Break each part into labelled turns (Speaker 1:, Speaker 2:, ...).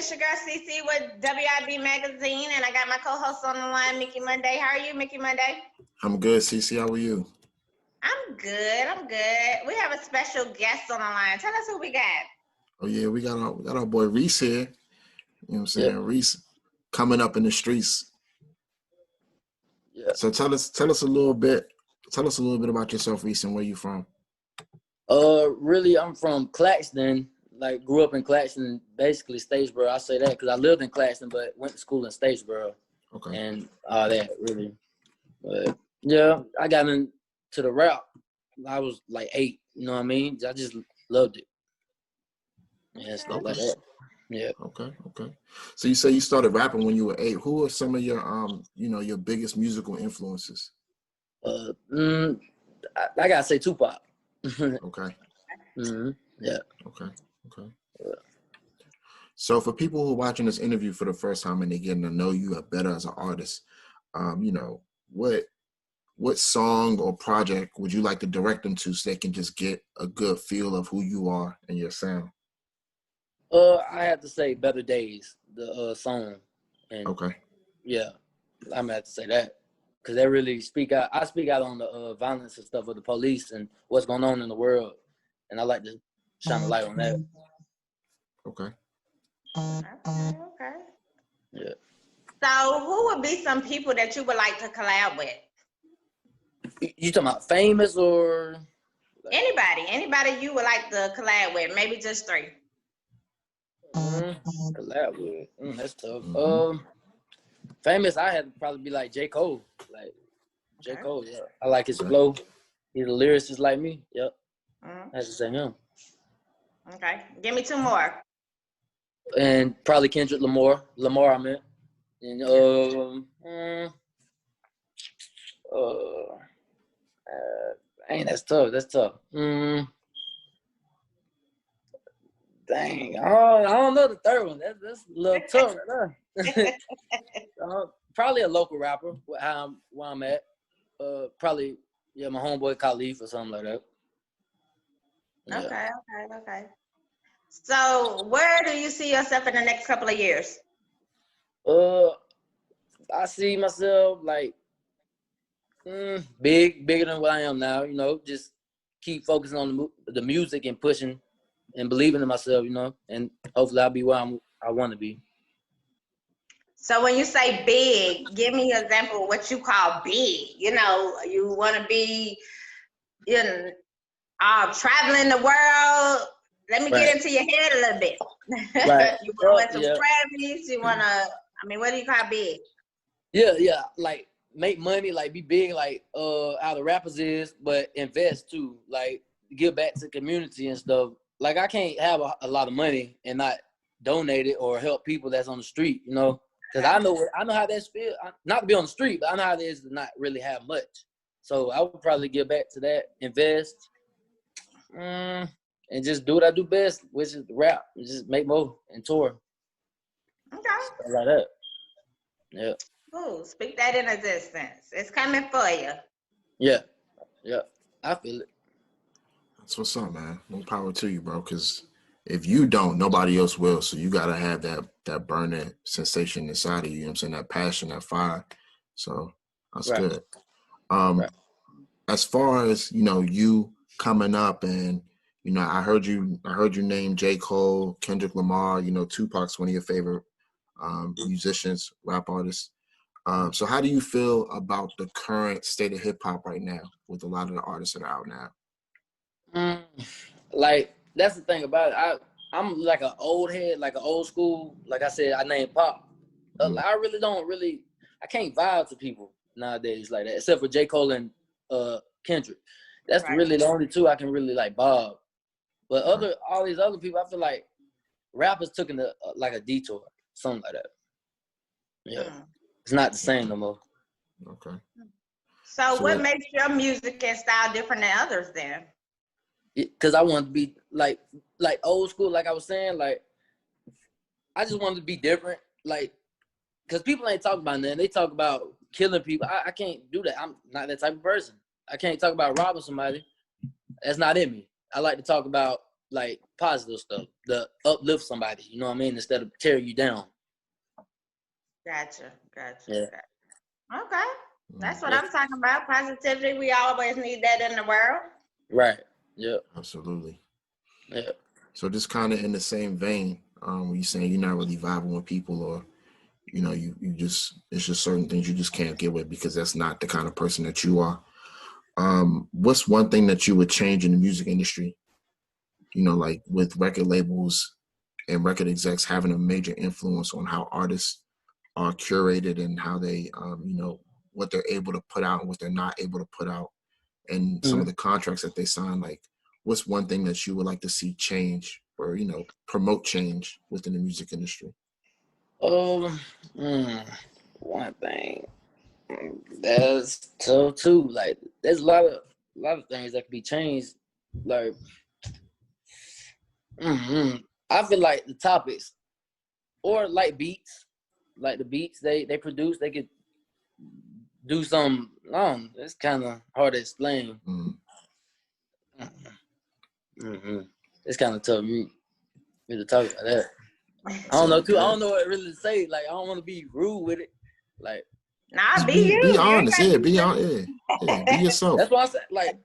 Speaker 1: It's your girl CC with WIB Magazine, and I got my co-host on the line, Mickey Monday. How are you, Mickey Monday?
Speaker 2: I'm good, CC. How are you?
Speaker 1: I'm good. We have a special guest on the line. Tell us who we got.
Speaker 2: Oh yeah, we got our boy Reese here. You know what I'm saying?
Speaker 3: Yep.
Speaker 2: Reese coming up in the streets.
Speaker 3: Yeah.
Speaker 2: So tell us a little bit about yourself, Reese, and where you from.
Speaker 3: Really, I'm from Claxton. Like, grew up in Claxton, basically Statesboro. I say that because I lived in Claxton, but went to school in Statesboro.
Speaker 2: Okay.
Speaker 3: And all that, really. But, yeah, I got into the rap. I was like 8, you know what I mean? I just loved it. Yeah, stuff like that. Yeah.
Speaker 2: Okay. So you say you started rapping when you were 8. Who are some of your your biggest musical influences?
Speaker 3: I gotta say Tupac.
Speaker 2: Okay.
Speaker 3: Mm-hmm. Yeah.
Speaker 2: Okay. So for people who are watching this interview for the first time and they're getting to know you better as an artist, what song or project would you like to direct them to so they can just get a good feel of who you are and your sound?
Speaker 3: I have to say Better Days, the song. And
Speaker 2: Okay.
Speaker 3: yeah, I'm gonna have to say that. Because they really speak out. I speak out on the violence and stuff with the police and what's going on in the world. And I like to shine a light on that.
Speaker 2: Okay.
Speaker 1: Okay.
Speaker 3: Yeah.
Speaker 1: So who would be some people that you would like to collab with?
Speaker 3: You talking about famous or?
Speaker 1: Anybody you would like to collab with? Maybe just 3.
Speaker 3: Collab with. That's tough.
Speaker 2: Mm-hmm.
Speaker 3: Famous, I had to probably be like J. Cole. Like J.
Speaker 1: Okay.
Speaker 3: Cole, yeah. I like his flow. He's a lyricist like me. Yep.
Speaker 1: Mm-hmm.
Speaker 3: I have to say him.
Speaker 1: Okay. Give me 2 more.
Speaker 3: And probably Kendrick Lamar. I meant. And that's tough. Dang. I don't know the third one. That's a little tough right there. Probably a local rapper where I'm at. Probably my homeboy Khalif or something like that. Yeah.
Speaker 1: Okay. So where do you see yourself in the next couple of years?
Speaker 3: I see myself like bigger than what I am now. Just keep focusing on the music and pushing and believing in myself. And hopefully I'll be where I want to be.
Speaker 1: So when you say big, give me an example of what you call big. You want to be, traveling the world. Let me get into your head a little bit.
Speaker 3: Right.
Speaker 1: You want to win some Grammys? You want to, what do you call big?
Speaker 3: Yeah. Like make money, like be big, like how the rappers is, but invest too. Like give back to the community and stuff. Like I can't have a lot of money and not donate it or help people that's on the street, Because I know how that feels. Not to be on the street, but I know how it is to not really have much. So I would probably give back to that, invest, and just do what I do best, which is rap. Just make more and tour.
Speaker 1: Okay.
Speaker 3: Stuff like that. Yeah.
Speaker 1: Ooh, speak that in existence. It's coming for you.
Speaker 3: Yeah. I feel it.
Speaker 2: That's what's up, man. More power to you, bro. Because if you don't, nobody else will. So you gotta have that burning sensation inside of you. You know what I'm saying? That passion, that fire. So that's
Speaker 3: Right.
Speaker 2: good.
Speaker 3: Right.
Speaker 2: As far as you coming up, and I heard you name J. Cole, Kendrick Lamar. Tupac's one of your favorite musicians, rap artists. So how do you feel about the current state of hip hop right now with a lot of the artists that are out now?
Speaker 3: Like that's the thing about it. I'm like an old head, like an old school. Like I said, I named Pop. I really don't I can't vibe to people nowadays like that, except for J. Cole and Kendrick. That's really the only 2 I can really like bob. But all these other people, I feel like rappers took in like a detour, something like that. Yeah, it's not the same no more.
Speaker 2: Okay.
Speaker 1: So what makes your music and style different than others then?
Speaker 3: Because I want to be like old school, like I was saying, like I just wanted to be different, like because people ain't talking about nothing. They talk about killing people. I can't do that. I'm not that type of person. I can't talk about robbing somebody. That's not in me. I like to talk about like positive stuff, to uplift somebody. You know what I mean? Instead of tear you down.
Speaker 1: Gotcha.
Speaker 3: Yeah.
Speaker 1: Okay. That's what
Speaker 3: Yeah.
Speaker 1: I'm talking about. Positivity. We always need that in the world.
Speaker 3: Right. Yeah.
Speaker 2: Absolutely.
Speaker 3: Yeah.
Speaker 2: So just kind of in the same vein, when you're saying you're not really vibing with people, or you just, it's just certain things you just can't get with because that's not the kind of person that you are. What's one thing that you would change in the music industry? Like with record labels and record execs having a major influence on how artists are curated and how they, what they're able to put out and what they're not able to put out, and some of the contracts that they sign. Like, what's one thing that you would like to see change or, promote change within the music industry?
Speaker 3: One thing that's tough too. Like, there's a lot of things that can be changed. Like, I feel like the topics or like beats, like the beats they produce, they could do some. It's kind of hard to explain. It's kind of tough me to talk about that. I don't know too. I don't know what really to say. Like, I don't want to be rude with it. Like,
Speaker 1: Nah,
Speaker 2: be honest. Yeah, be honest. Yeah, be yourself.
Speaker 3: That's why I said, like,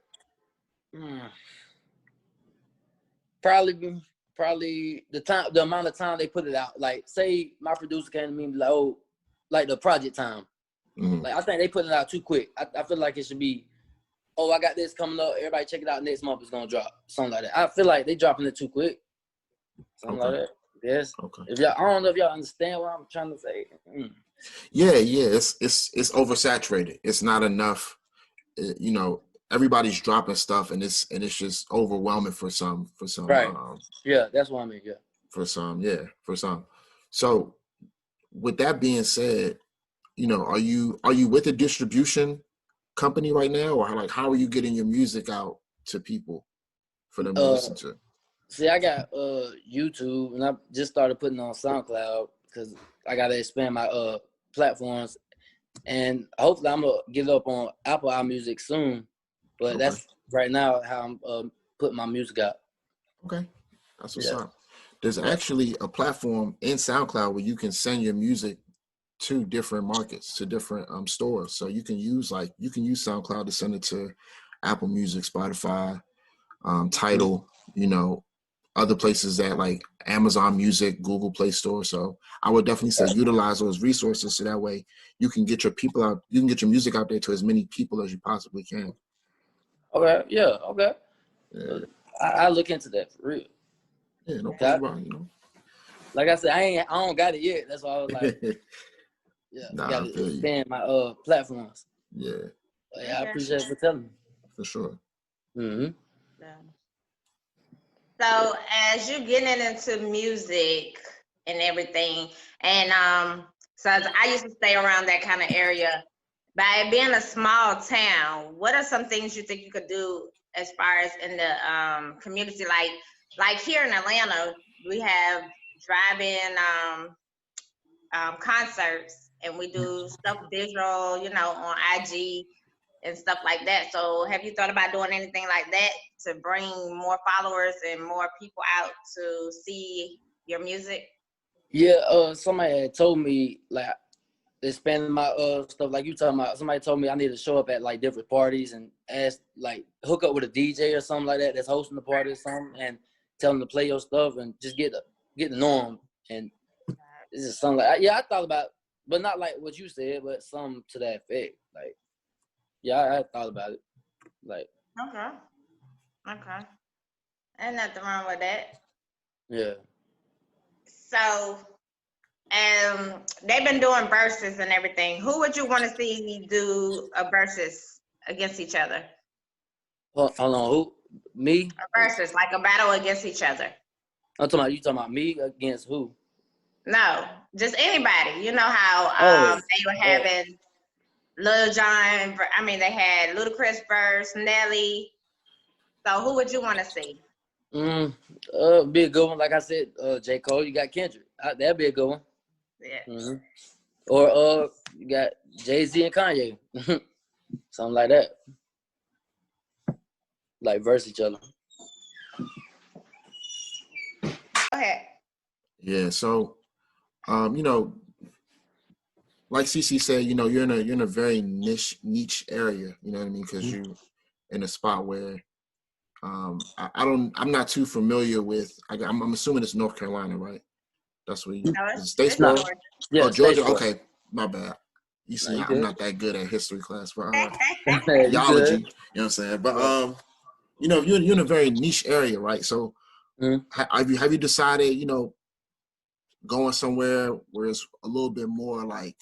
Speaker 3: probably the amount of time they put it out. Like, say my producer came to me and be like, oh, like the project time. Like, I think they put it out too quick. I feel like it should be, oh, I got this coming up. Everybody check it out. Next month it's gonna drop. Something like that. I feel like they dropping it too quick. Something like that. Yes. Okay. I don't know if y'all understand what I'm trying to say.
Speaker 2: Yeah. It's oversaturated. It's not enough. Everybody's dropping stuff, and it's just overwhelming for some.
Speaker 3: Right. Yeah, that's what I mean. Yeah.
Speaker 2: For some. So, with that being said, are you with a distribution company right now, or like how are you getting your music out to people for them to listen to?
Speaker 3: See, I got YouTube, and I just started putting on SoundCloud because I gotta expand my platforms, and hopefully I'm gonna get up on Apple iMusic soon. But that's right now how I'm putting my music out. Okay,
Speaker 2: that's what's up. There's actually a platform in SoundCloud where you can send your music to different markets, to different stores. So you can use SoundCloud to send it to Apple Music, Spotify, Tidal, other places that like Amazon Music, Google Play Store. So I would definitely say utilize those resources so that way you can get your people out, you can get your music out there to as many people as you possibly can.
Speaker 3: Okay, yeah, okay. Yeah. I look into that for real.
Speaker 2: Yeah, no problem,
Speaker 3: Like I said, I don't got it yet. That's why I was like, got to expand my platforms.
Speaker 2: Yeah.
Speaker 3: I appreciate it for telling me.
Speaker 2: For sure.
Speaker 1: So as you getting into music and everything, and so I used to stay around that kind of area. By it being a small town, what are some things you think you could do as far as in the community? Like here in Atlanta, we have drive-in concerts, and we do stuff visual, on IG and stuff like that. So have you thought about doing anything like that to bring more followers and more people out to see your music?
Speaker 3: Yeah, somebody had told me, like, expanding my stuff, like you talking about. Somebody told me I need to show up at like different parties and ask, like, hook up with a DJ or something like that that's hosting the party or something, and tell them to play your stuff and just get to know them. And this is something like, I thought about, but not like what you said, but something to that effect. Like, I thought about it. Like,
Speaker 1: okay, ain't nothing wrong with that.
Speaker 3: Yeah.
Speaker 1: So, they've been doing verses and everything. Who would you want to see do a versus against each other?
Speaker 3: Hold on, who? Me?
Speaker 1: A versus, like a battle against each other.
Speaker 3: You talking about me against who?
Speaker 1: No, just anybody. You know how they were having Lil Jon. I mean, they had Ludacris verse, Nelly. So who would you want to see?
Speaker 3: Be a good one. Like I said, J. Cole. You got Kendrick. That'd be a good one.
Speaker 1: Yeah.
Speaker 3: Or you got Jay-Z and Kanye. Something like that. Like verse each other.
Speaker 1: ahead.
Speaker 2: Yeah. So, you know, like CC said, you know, you're in a very niche area. You know what I mean? Because you in a spot where I'm not too familiar with. I'm assuming it's North Carolina, right? That's where you
Speaker 1: No,
Speaker 2: is it
Speaker 1: it's
Speaker 2: Statesboro?
Speaker 3: No,
Speaker 1: Georgia.
Speaker 3: yeah,
Speaker 2: Oh,
Speaker 3: stay
Speaker 2: Georgia.
Speaker 3: sport.
Speaker 2: Okay, my bad. You
Speaker 3: No,
Speaker 2: see,
Speaker 3: you
Speaker 2: I'm
Speaker 3: good.
Speaker 2: not that good at history class, but
Speaker 3: You
Speaker 2: geology.
Speaker 3: good.
Speaker 2: You know what I'm saying? But
Speaker 3: Yeah.
Speaker 2: you know, you're in a very niche area, right? So,
Speaker 3: Mhm.
Speaker 2: have you decided, you know, going somewhere where it's a little bit more like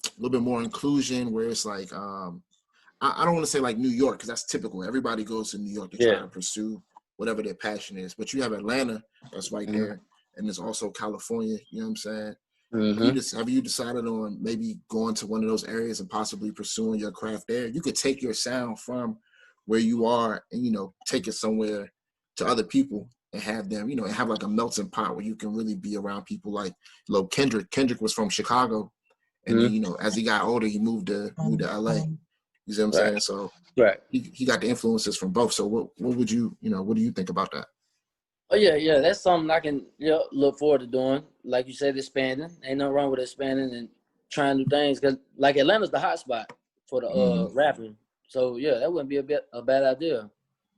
Speaker 2: a little bit more inclusion, where it's like I don't want to say like New York because that's typical. Everybody goes to New York to try
Speaker 3: Yeah.
Speaker 2: to pursue whatever their passion is. But you have Atlanta that's right
Speaker 3: Mhm.
Speaker 2: there, and there's also California. You know what I'm saying?
Speaker 3: Mhm.
Speaker 2: Have you decided on maybe going to one of those areas and possibly pursuing your craft there? You could take your sound from where you are and, you know, take it somewhere to other people and have them, you know, and have like a melting pot where you can really be around people like, you know, Kendrick. Kendrick was from Chicago, and then,
Speaker 3: Mhm.
Speaker 2: you know, as he got older, he moved to LA. You see what I'm
Speaker 3: Right.
Speaker 2: saying? So
Speaker 3: Right.
Speaker 2: he got the influences from both. So what would you, you know, what do you think about that?
Speaker 3: Oh yeah. That's something I can look forward to doing. Like you said, expanding. Ain't nothing wrong with expanding and trying new things. Cause like Atlanta's the hot spot for the
Speaker 2: Mm-hmm.
Speaker 3: rapping. So yeah, that wouldn't be a bad idea.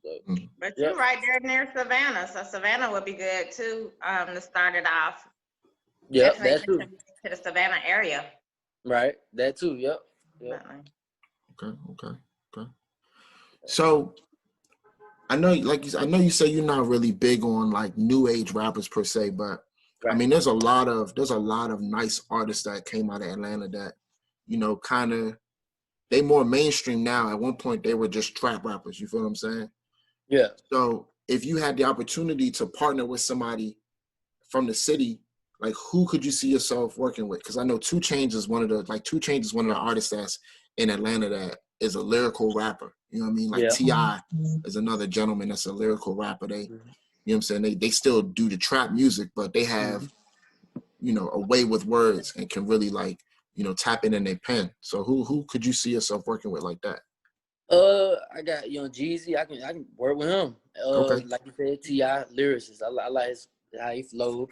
Speaker 3: So,
Speaker 2: Mm-hmm.
Speaker 1: But
Speaker 3: yep.
Speaker 1: you're right there near Savannah, so Savannah would be good too. To start it off,
Speaker 3: Yep.
Speaker 1: definitely
Speaker 3: That too.
Speaker 1: contribute to the Savannah area.
Speaker 3: Right. That too. Yep.
Speaker 1: Definitely.
Speaker 2: Okay. So I know, I know you say you're not really big on like new age rappers per se, but I
Speaker 3: Right.
Speaker 2: mean, there's a lot of nice artists that came out of Atlanta that, you know, kind of they more mainstream now. At one point, they were just trap rappers. You feel what I'm saying?
Speaker 3: Yeah.
Speaker 2: So if you had the opportunity to partner with somebody from the city, like who could you see yourself working with? Because I know 2 Chainz is one of the artists that's in Atlanta that is a lyrical rapper. You know what I mean? Like
Speaker 3: Yeah.
Speaker 2: T.I. is another gentleman that's a lyrical rapper. They, you
Speaker 3: Mhm.
Speaker 2: know what I'm saying? They still do the trap music, but they have, you know, a way with words and can really like, you know, tap in their pen. So who could you see yourself working with like that?
Speaker 3: I got Jeezy. I can work with him.
Speaker 2: Okay.
Speaker 3: Like you said, T.I. lyricist. I like how he flowed.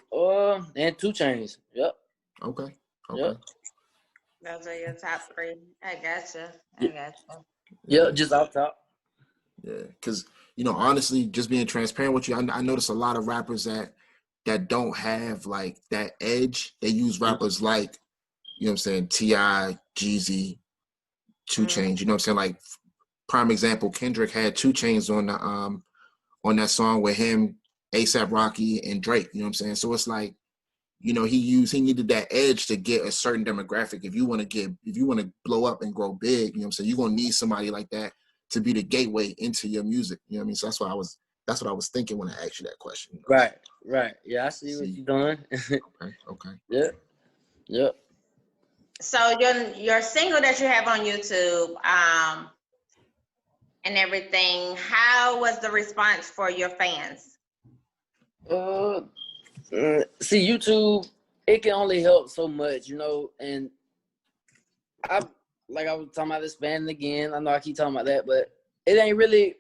Speaker 3: And 2 Chainz. Yep.
Speaker 2: Okay.
Speaker 3: Yep.
Speaker 1: Those are your top three. I gotcha. I
Speaker 3: Yeah.
Speaker 1: gotcha.
Speaker 2: Yeah.
Speaker 3: Yep. Just off top.
Speaker 2: Yeah. Because, you know, honestly, just being transparent with you, I notice a lot of rappers that don't have like that edge. They use rappers like, you know what I'm saying, T.I., Jeezy, 2
Speaker 1: Mm.
Speaker 2: Chainz. You know what I'm saying? Like prime example, Kendrick had 2 Chainz on that song with him, ASAP Rocky, and Drake. You know what I'm saying? So it's like, you know, he needed that edge to get a certain demographic. If you want to blow up and grow big, you know what I'm saying, you're gonna need somebody like that to be the gateway into your music. You know what I mean? So that's what I was thinking when I asked you that question. You know?
Speaker 3: Right. Right. Yeah. I see what
Speaker 2: See.
Speaker 3: you're doing.
Speaker 2: Okay.
Speaker 3: Yep. Yep.
Speaker 1: So your single that you have on YouTube, and everything, how was the response for your fans?
Speaker 3: See, YouTube, it can only help so much, and I I was talking about expanding again. I know I keep talking about that, but it ain't really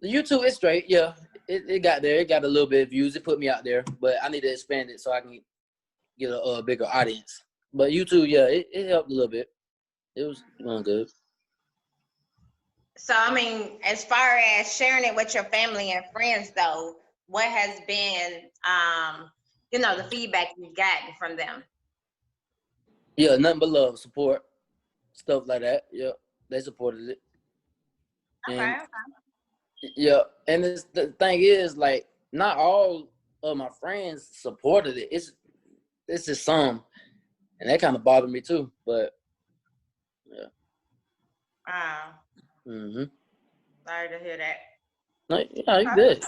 Speaker 3: the YouTube is straight, yeah. It got there. It got a little bit of views. It put me out there, but I need to expand it so I can get a bigger audience. But YouTube, yeah, it helped a little bit. It was going good.
Speaker 1: So, I mean, as far as sharing it with your family and friends, though, what has been, the feedback you've gotten from them?
Speaker 3: Yeah, nothing but love, support, stuff like that. Yeah, they supported it. And
Speaker 1: Okay.
Speaker 3: yeah, and the thing is, like, not all of my friends supported it. It's just some, and that kind of bothered me too. But yeah.
Speaker 1: Wow.
Speaker 3: Mhm.
Speaker 1: Sorry to hear that.
Speaker 3: No, yeah, you
Speaker 1: Okay.
Speaker 3: good.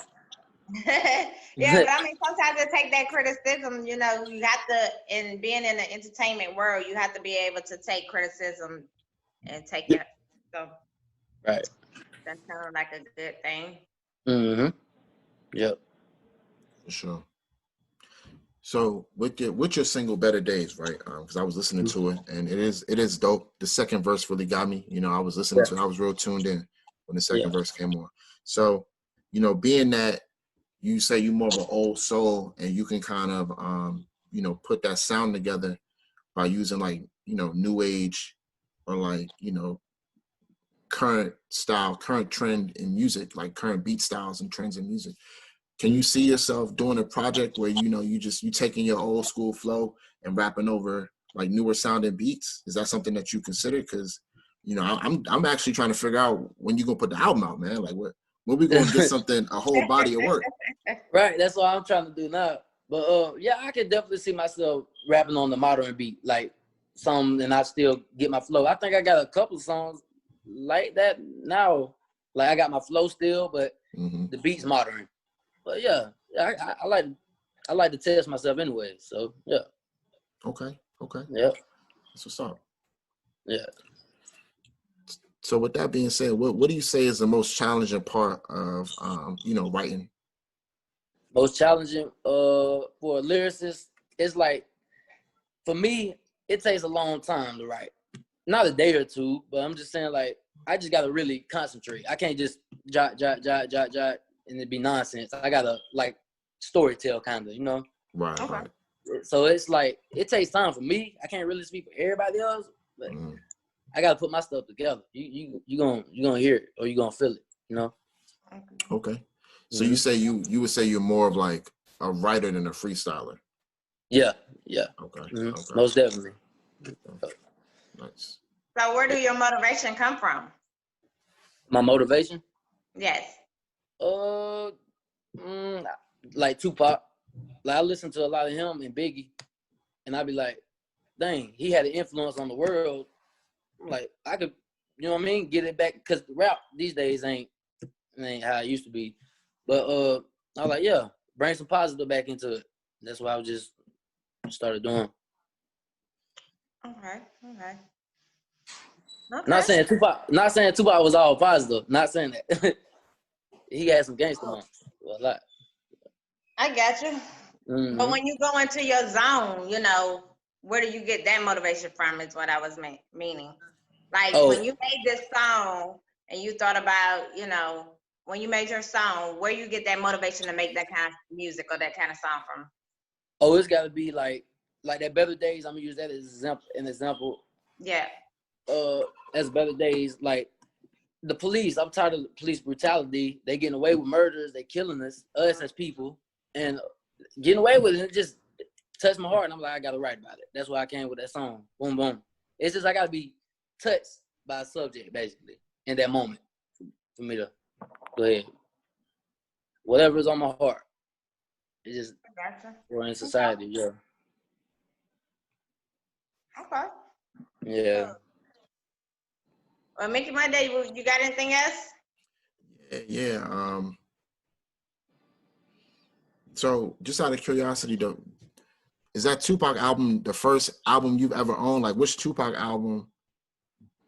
Speaker 1: Yeah, but I mean, sometimes to take that criticism, you have to, in being in the entertainment world, you have to be able to take criticism and take it. So
Speaker 3: Right.
Speaker 1: that's kind of like a good thing.
Speaker 3: Mhm. Yep.
Speaker 2: For sure. So with your single "Better Days," right? Because I was listening to it, and it is dope. The second verse really got me. You know, I was listening
Speaker 3: Yeah.
Speaker 2: to it. I was real tuned in when the
Speaker 3: Yeah.
Speaker 2: second verse came on. So, you know, being that you say you're more of an old soul, and you can kind of you know, put that sound together by using like, you know, new age or like, you know, current style, current trend in music, like current beat styles and trends in music. Can you see yourself doing a project where, you know, you taking your old school flow and rapping over like newer sounding beats? Is that something that you consider? Because, you know, I'm actually trying to figure out when you gonna put the album out, man. Like when we gonna get something, a whole body of work?
Speaker 3: Right, that's what I'm trying to do now. But yeah, I can definitely see myself rapping on the modern beat, like some, and I still get my flow. I think I got a couple of songs like that now. Like I got my flow still, but the beat's modern. But yeah, I like to test myself anyway. So yeah.
Speaker 2: Okay.
Speaker 3: Yeah.
Speaker 2: That's what's up.
Speaker 3: Yeah.
Speaker 2: So with that being said, what do you say is the most challenging part of you know, writing?
Speaker 3: Most challenging for a lyricist is like, for me, it takes a long time to write. Not a day or two, but I'm just saying, like, I just gotta really concentrate. I can't just jot, and it be nonsense. I gotta like story tell kind of, you know?
Speaker 2: Right,
Speaker 1: Okay.
Speaker 2: right.
Speaker 3: So it's like, it takes time for me. I can't really speak for everybody else, but I gotta put my stuff together. You gonna hear it, or you gonna feel it, you know?
Speaker 2: Okay. So you say you would say you're more of like a writer than a freestyler.
Speaker 3: Yeah.
Speaker 2: Okay. Okay.
Speaker 3: Most definitely.
Speaker 2: Nice.
Speaker 1: So where do your motivation come from?
Speaker 3: My motivation?
Speaker 1: Yes.
Speaker 3: Like Tupac. Like I listen to a lot of him and Biggie, and I be like, dang, he had an influence on the world. I'm like, I could, you know what I mean, get it back, because the rap these days ain't how it used to be. But I was like, yeah, bring some positive back into it. That's what I just started doing.
Speaker 1: Okay.
Speaker 3: Not saying Tupac was all positive. Not saying that. He had some gangster moments. A lot.
Speaker 1: I got you. But when you go into your zone, you know, where do you get that motivation from is what I was meaning. Like when you made this song and you thought about, you know, when you made your song, where you get that motivation to make that kind of music or that kind of song from?
Speaker 3: Oh, it's got to be like that Better Days. I'm going to use that as an example.
Speaker 1: Yeah.
Speaker 3: As Better Days, like the police, I'm tired of police brutality. They getting away with murders. They killing us as people, and getting away with it. It just touched my heart, and I'm like, I gotta write about it. That's why I came with that song. Boom, boom. It's just I gotta be touched by a subject, basically, in that moment, for me to go ahead. Whatever's on my heart, it's just we're in society, yeah.
Speaker 1: Okay.
Speaker 3: Yeah.
Speaker 1: Well, Mickey Monday, you got anything else?
Speaker 2: Yeah. So just out of curiosity, though, is that Tupac album the first album you've ever owned? Like, which Tupac album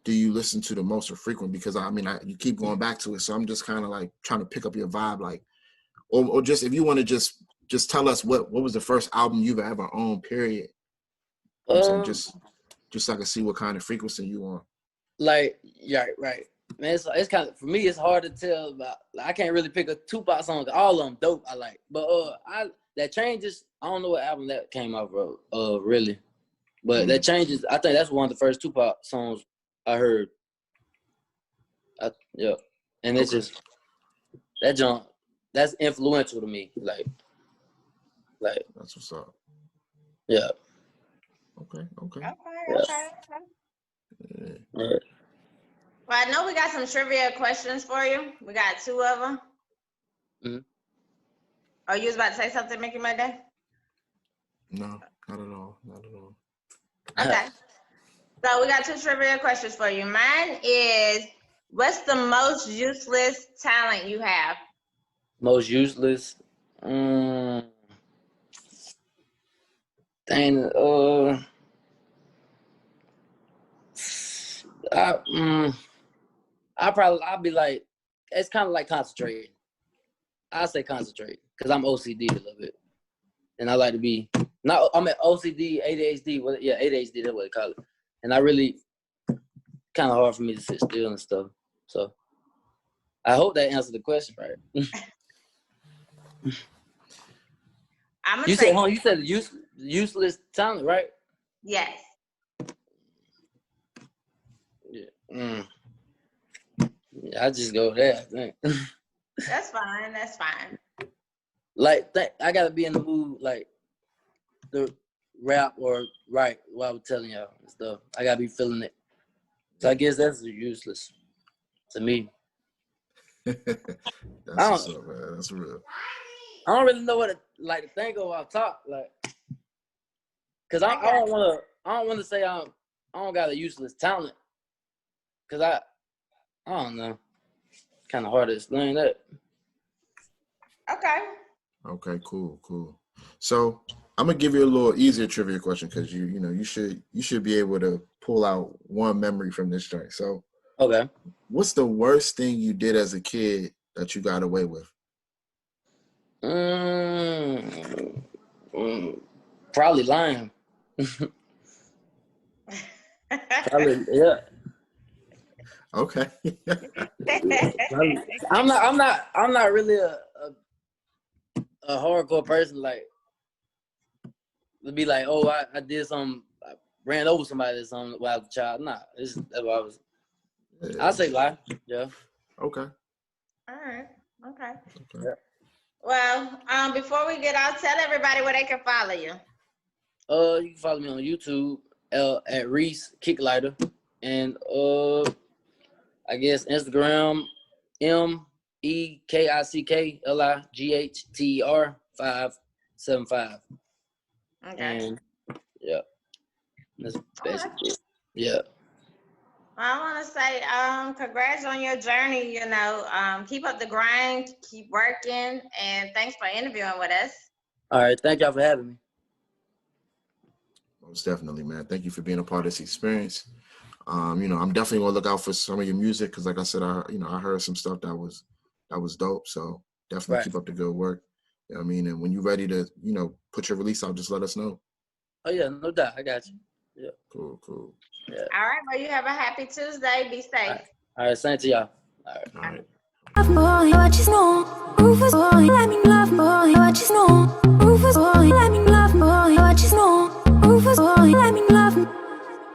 Speaker 2: do you listen to the most or frequent? Because I mean, you keep going back to it, so I'm just kind of like trying to pick up your vibe, like, or just if you want to just tell us what was the first album you've ever owned, period. You know what I'm saying, just so I can see what kind of frequency you on.
Speaker 3: Like, yeah, right. Man, it's kind of, for me, it's hard to tell about. Like, I can't really pick a Tupac song. All of them dope, I like. But that Changes, I don't know what album that came out of, really. But that Changes, I think that's one of the first Tupac songs I heard. Yeah. And it's just, that jump, that's influential to me. Like.
Speaker 2: That's what's up.
Speaker 3: Yeah.
Speaker 2: Okay.
Speaker 3: Yeah.
Speaker 1: Well, I know we got some trivia questions for you. We got 2 of them. Oh, you was about to say something, Mickey Monday?
Speaker 2: No, not at all.
Speaker 1: Okay. So we got 2 trivia questions for you. Mine is, what's the most useless talent you have?
Speaker 3: Most useless? Dang, I'll be like, it's kind of like concentrating. I say concentrate because I'm OCD a little bit, and I like to be I'm at OCD, ADHD. ADHD, that's what they call it. And I really kind of hard for me to sit still and stuff. So I hope that answered the question right.
Speaker 1: I'm gonna
Speaker 3: You
Speaker 1: say
Speaker 3: said, you said useless talent, right?
Speaker 1: yes.
Speaker 3: Yeah. Yeah, I just go there, I think.
Speaker 1: That's fine. That's fine.
Speaker 3: Like, I gotta be in the mood, like, the rap or write what I was telling y'all and stuff. I gotta be feeling it. So I guess that's useless to me.
Speaker 2: That's
Speaker 3: I
Speaker 2: what's
Speaker 3: don't,
Speaker 2: up, man. That's real.
Speaker 3: I don't really know what to think of off top, like, cause I don't wanna say I don't got a useless talent, cause I don't know. Kind of hard to explain that.
Speaker 1: Okay.
Speaker 2: Okay, cool. So I'm gonna give you a little easier trivia question because you should be able to pull out one memory from this joint. So
Speaker 3: Okay.
Speaker 2: what's the worst thing you did as a kid that you got away with?
Speaker 3: Probably lying. Probably, yeah.
Speaker 2: Okay.
Speaker 3: I'm not really a hardcore person, like, to be like, oh, I did something, I ran over somebody or something while I was a child. Nah, that's what I was.
Speaker 2: Yeah.
Speaker 3: I say lie. Yeah.
Speaker 2: Okay.
Speaker 1: All right. Okay.
Speaker 3: Yeah.
Speaker 1: Well, before we get out, tell everybody where they can follow you.
Speaker 3: You can follow me on YouTube at Reese Kicklighter, and I guess Instagram MEKICKLIGHTER 575.
Speaker 1: Okay.
Speaker 3: And yeah, that's
Speaker 1: All right.
Speaker 3: basically it. Yeah.
Speaker 1: I want to say, congrats on your journey. Keep up the grind, keep working, and thanks for interviewing with us.
Speaker 3: All right. Thank y'all for having me.
Speaker 2: Most definitely, man. Thank you for being a part of this experience. I'm definitely gonna look out for some of your music because, like I said, I heard some stuff that was dope. So definitely keep up the good work. You know what I mean? And when you're ready to, put your release out, just let us know.
Speaker 3: Oh yeah, no doubt. I got you. Yeah.
Speaker 2: Cool.
Speaker 3: Yeah.
Speaker 1: All right. Well, you have a happy Tuesday. Be safe.
Speaker 3: All right. Same to y'all. All right.
Speaker 2: All right.
Speaker 4: Boy, what you know? Rufus boy, let me love boy, what you know? Rufus boy, let me love boy, what you know? Rufus boy, let me love.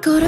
Speaker 4: Go to